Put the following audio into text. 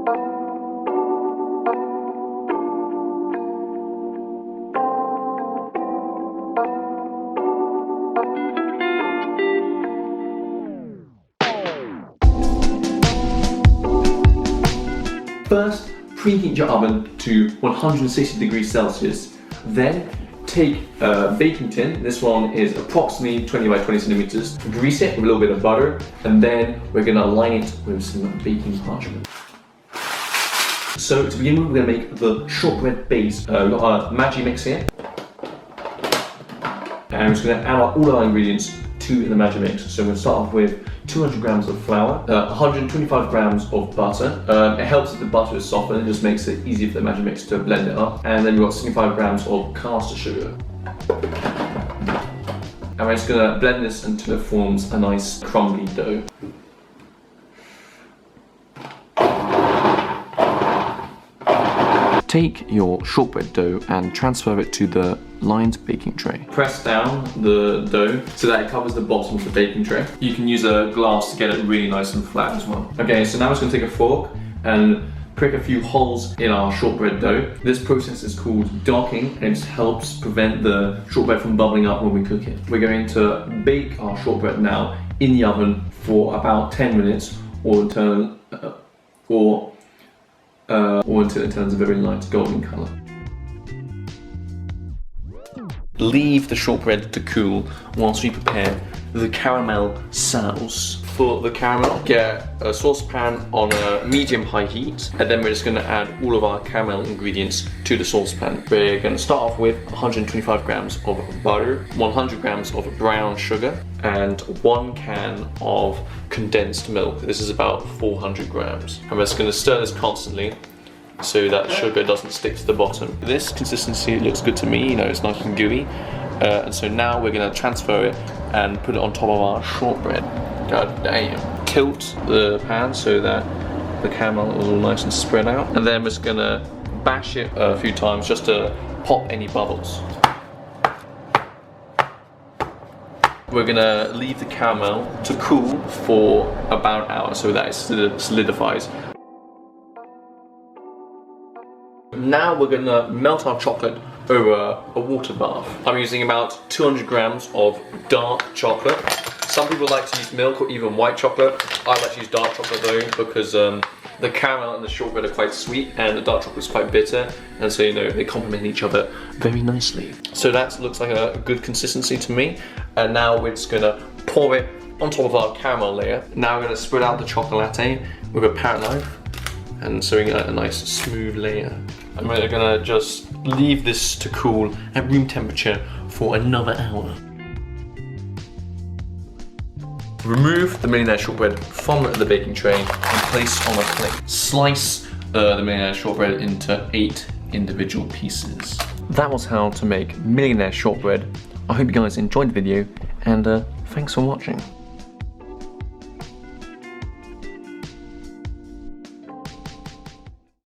First, preheat your oven to 160 degrees Celsius. Then, take a baking tin. This one is approximately 20 by 20 centimeters. Grease it with a little bit of butter, and then we're gonna line it with some baking parchment. So to begin with, we're gonna make the shortbread base. We've got our Maggi mix here. And we're just gonna add all our ingredients to the Maggi mix. So we're gonna start off with 200 grams of flour, 125 grams of butter. It helps that the butter is softened, it just makes it easier for the Maggi mix to blend it up. And then we've got 75 grams of caster sugar. And we're just gonna blend this until it forms a nice crumbly dough. Take your shortbread dough and transfer it to the lined baking tray. Press down the dough so that it covers the bottom of the baking tray. You can use a glass to get it really nice and flat as well. Okay, so now I'm just gonna take a fork and prick a few holes in our shortbread dough. This process is called docking, and it helps prevent the shortbread from bubbling up when we cook it. We're going to bake our shortbread now in the oven for about 10 minutes or until it turns a very light golden colour. Leave the shortbread to cool whilst we prepare the caramel sauce. For the caramel, get a saucepan on a medium-high heat, and then we're just going to add all of our caramel ingredients to the saucepan. We're going to start off with 125 grams of butter, 100 grams of brown sugar, and 1 can of condensed milk. This is about 400 grams. And we're just going to stir this constantly so that sugar doesn't stick to the bottom. This consistency looks good to me, you know, it's nice and gooey. And so now we're going to transfer it and put it on top of our shortbread. God damn. Tilt the pan so that the caramel is all nice and spread out. And then we're just going to bash it a few times just to pop any bubbles. We're going to leave the caramel to cool for about an hour so that it solidifies. Now we're going to melt our chocolate over a water bath. I'm using about 200 grams of dark chocolate. Some people like to use milk or even white chocolate. I like to use dark chocolate though because the caramel and the shortbread are quite sweet and the dark chocolate is quite bitter, and so you know they complement each other very nicely. So that looks like a good consistency to me. And now we're just going to pour it on top of our caramel layer. Now we're going to spread out the chocolate with a parrot knife and so we get a nice smooth layer. And we're gonna just leave this to cool at room temperature for another hour. Remove the Millionaire shortbread from the baking tray and place on a plate. Slice the Millionaire shortbread into 8 individual pieces. That was how to make Millionaire shortbread. I hope you guys enjoyed the video, and thanks for watching.